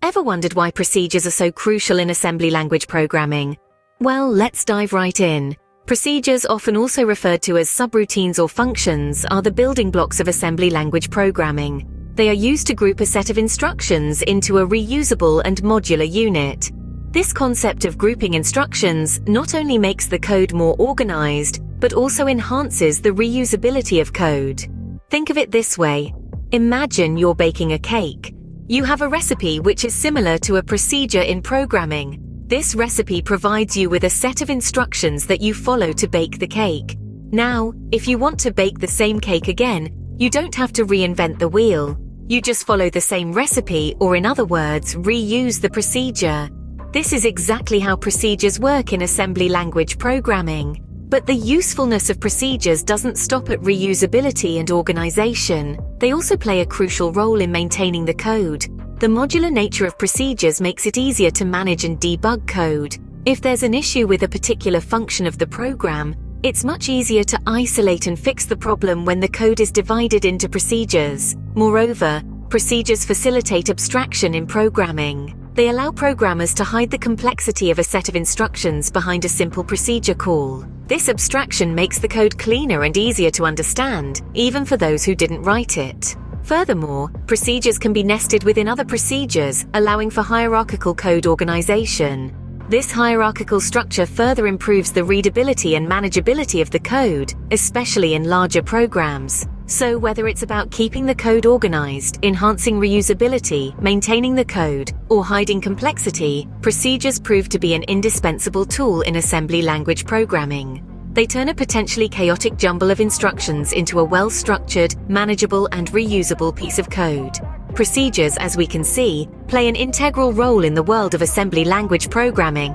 Ever wondered why procedures are so crucial in assembly language programming? Well, let's dive right in. Procedures, often also referred to as subroutines or functions, are the building blocks of assembly language programming. They are used to group a set of instructions into a reusable and modular unit. This concept of grouping instructions not only makes the code more organized, but also enhances the reusability of code. Think of it this way. Imagine you're baking a cake. You have a recipe which is similar to a procedure in programming. This recipe provides you with a set of instructions that you follow to bake the cake. Now, if you want to bake the same cake again, you don't have to reinvent the wheel. You just follow the same recipe, or in other words, reuse the procedure. This is exactly how procedures work in assembly language programming. But the usefulness of procedures doesn't stop at reusability and organization. They also play a crucial role in maintaining the code. The modular nature of procedures makes it easier to manage and debug code. If there's an issue with a particular function of the program, it's much easier to isolate and fix the problem when the code is divided into procedures. Moreover, procedures facilitate abstraction in programming. They allow programmers to hide the complexity of a set of instructions behind a simple procedure call. This abstraction makes the code cleaner and easier to understand, even for those who didn't write it. Furthermore, procedures can be nested within other procedures, allowing for hierarchical code organization. This hierarchical structure further improves the readability and manageability of the code, especially in larger programs. So whether it's about keeping the code organized, enhancing reusability, maintaining the code, or hiding complexity, procedures prove to be an indispensable tool in assembly language programming. They turn a potentially chaotic jumble of instructions into a well-structured, manageable, and reusable piece of code. Procedures, as we can see, play an integral role in the world of assembly language programming.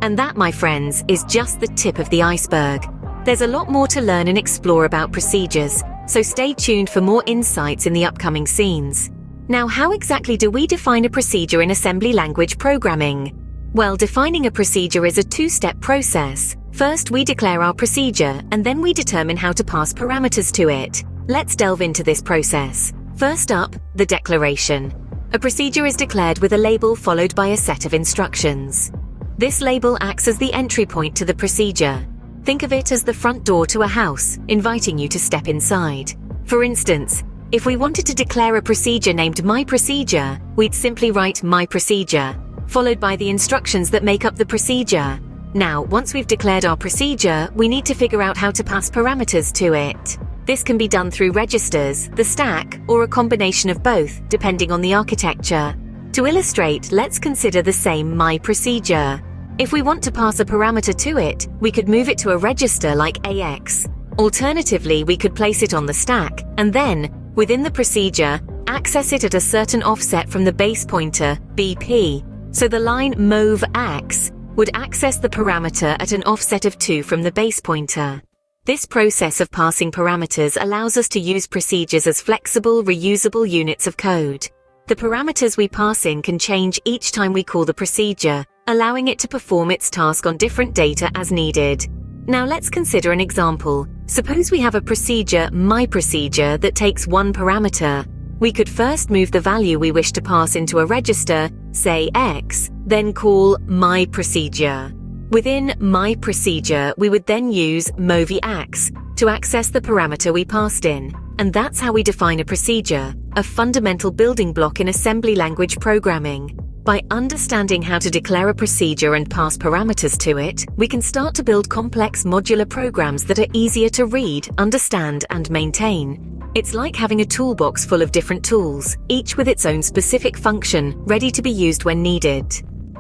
And that, my friends, is just the tip of the iceberg. There's a lot more to learn and explore about procedures, so stay tuned for more insights in the upcoming scenes. Now, how exactly do we define a procedure in assembly language programming? Well, defining a procedure is a two-step process. First, we declare our procedure, and then we determine how to pass parameters to it. Let's delve into this process. First up, the declaration. A procedure is declared with a label followed by a set of instructions. This label acts as the entry point to the procedure. Think of it as the front door to a house, inviting you to step inside. For instance, if we wanted to declare a procedure named myProcedure, we'd simply write myProcedure, followed by the instructions that make up the procedure. Now, once we've declared our procedure, we need to figure out how to pass parameters to it. This can be done through registers, the stack, or a combination of both, depending on the architecture. To illustrate, let's consider the same myProcedure. If we want to pass a parameter to it, we could move it to a register like AX. Alternatively, we could place it on the stack, and then, within the procedure, access it at a certain offset from the base pointer, BP. So the line mov_ax would access the parameter at an offset of 2 from the base pointer. This process of passing parameters allows us to use procedures as flexible, reusable units of code. The parameters we pass in can change each time we call the procedure, allowing it to perform its task on different data as needed. Now let's consider an example. Suppose we have a procedure, myProcedure, that takes one parameter. We could first move the value we wish to pass into a register, say X, then call myProcedure. Within myProcedure, we would then use mov_ax to access the parameter we passed in. And that's how we define a procedure, a fundamental building block in assembly language programming. By understanding how to declare a procedure and pass parameters to it, we can start to build complex modular programs that are easier to read, understand, and maintain. It's like having a toolbox full of different tools, each with its own specific function, ready to be used when needed.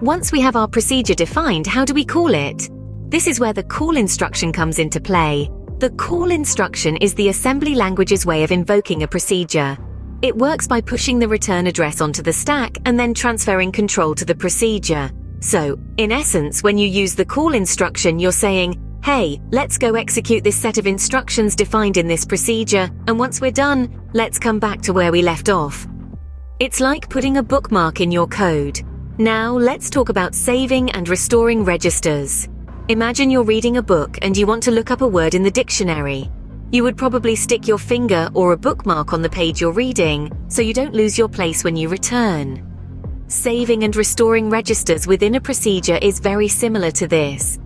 Once we have our procedure defined, how do we call it? This is where the call instruction comes into play. The call instruction is the assembly language's way of invoking a procedure. It works by pushing the return address onto the stack and then transferring control to the procedure. So, in essence, when you use the call instruction, you're saying, hey, let's go execute this set of instructions defined in this procedure, and once we're done, let's come back to where we left off. It's like putting a bookmark in your code. Now, let's talk about saving and restoring registers. Imagine you're reading a book and you want to look up a word in the dictionary. You would probably stick your finger or a bookmark on the page you're reading, so you don't lose your place when you return. Saving and restoring registers within a procedure is very similar to this.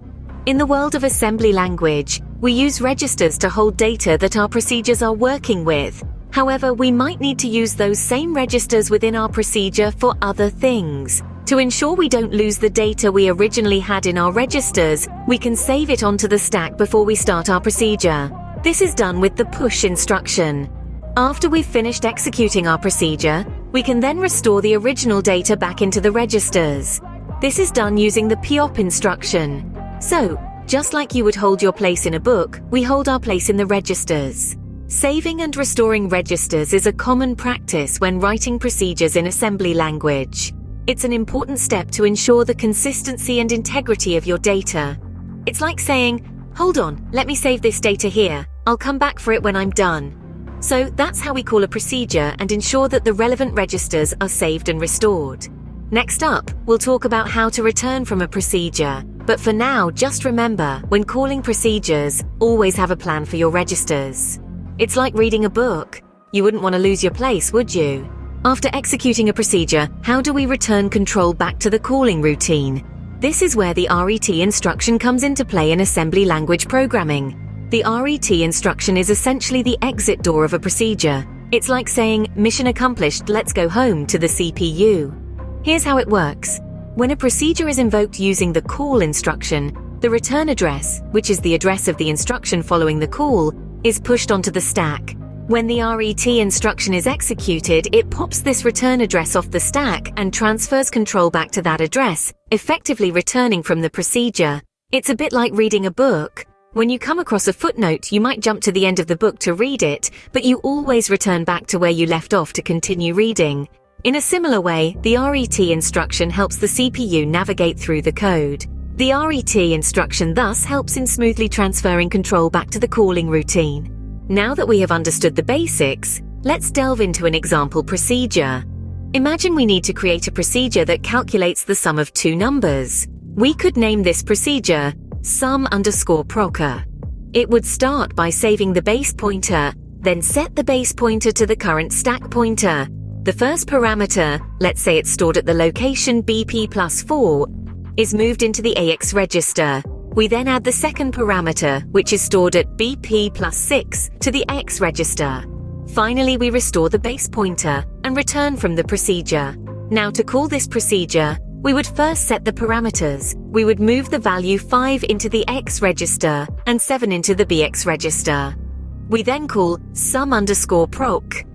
In the world of assembly language, we use registers to hold data that our procedures are working with. However, we might need to use those same registers within our procedure for other things. To ensure we don't lose the data we originally had in our registers, we can save it onto the stack before we start our procedure. This is done with the push instruction. After we've finished executing our procedure, we can then restore the original data back into the registers. This is done using the POP instruction. So, just like you would hold your place in a book, we hold our place in the registers. Saving and restoring registers is a common practice when writing procedures in assembly language. It's an important step to ensure the consistency and integrity of your data. It's like saying, "Hold on, let me save this data here. I'll come back for it when I'm done." So that's how we call a procedure and ensure that the relevant registers are saved and restored. Next up, we'll talk about how to return from a procedure. But for now, just remember, when calling procedures, always have a plan for your registers. It's like reading a book. You wouldn't want to lose your place, would you? After executing a procedure, how do we return control back to the calling routine? This is where the RET instruction comes into play in assembly language programming. The RET instruction is essentially the exit door of a procedure. It's like saying, "Mission accomplished, let's go home," to the CPU. Here's how it works. When a procedure is invoked using the call instruction, the return address, which is the address of the instruction following the call, is pushed onto the stack. When the RET instruction is executed, it pops this return address off the stack and transfers control back to that address, effectively returning from the procedure. It's a bit like reading a book. When you come across a footnote, you might jump to the end of the book to read it, but you always return back to where you left off to continue reading. In a similar way, the RET instruction helps the CPU navigate through the code. The RET instruction thus helps in smoothly transferring control back to the calling routine. Now that we have understood the basics, let's delve into an example procedure. Imagine we need to create a procedure that calculates the sum of two numbers. We could name this procedure sum_procer. It would start by saving the base pointer, then set the base pointer to the current stack pointer. The first parameter, let's say it's stored at the location BP plus 4, is moved into the AX register. We then add the second parameter, which is stored at BP plus 6, to the AX register. Finally, we restore the base pointer and return from the procedure. Now, to call this procedure, we would first set the parameters. We would move the value 5 into the X register and 7 into the BX register. We then call sum_proc.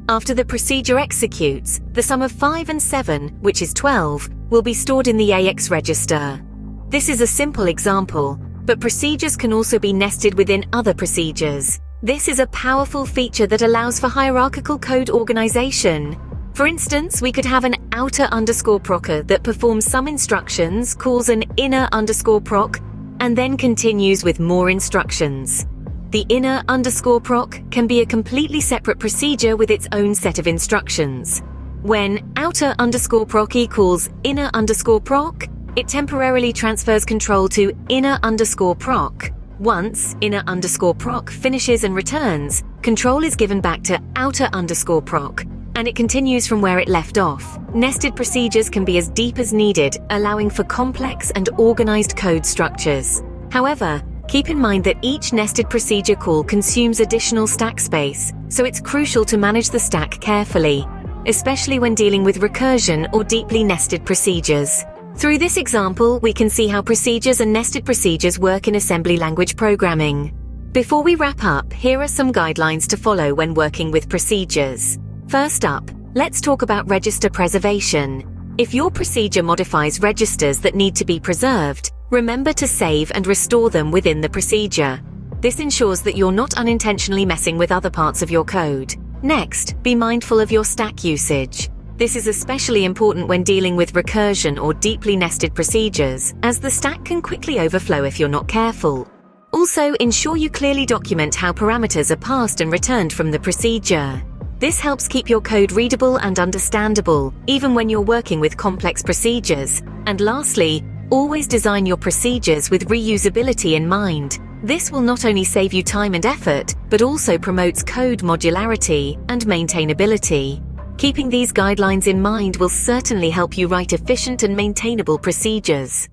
After the procedure executes, the sum of 5 and 7, which is 12, will be stored in the AX register. This is a simple example, but procedures can also be nested within other procedures. This is a powerful feature that allows for hierarchical code organization. For instance, we could have an outer_procer that performs some instructions, calls an inner_proc, and then continues with more instructions. The inner_proc can be a completely separate procedure with its own set of instructions. When outer_proc equals inner_proc, it temporarily transfers control to inner_proc. Once inner_proc finishes and returns, control is given back to outer_proc, and it continues from where it left off. Nested procedures can be as deep as needed, allowing for complex and organized code structures. However, keep in mind that each nested procedure call consumes additional stack space, so it's crucial to manage the stack carefully, especially when dealing with recursion or deeply nested procedures. Through this example, we can see how procedures and nested procedures work in assembly language programming. Before we wrap up, here are some guidelines to follow when working with procedures. First up, let's talk about register preservation. If your procedure modifies registers that need to be preserved, remember to save and restore them within the procedure. This ensures that you're not unintentionally messing with other parts of your code. Next, be mindful of your stack usage. This is especially important when dealing with recursion or deeply nested procedures, as the stack can quickly overflow if you're not careful. Also, ensure you clearly document how parameters are passed and returned from the procedure. This helps keep your code readable and understandable, even when you're working with complex procedures. And lastly, always design your procedures with reusability in mind. This will not only save you time and effort, but also promotes code modularity and maintainability. Keeping these guidelines in mind will certainly help you write efficient and maintainable procedures.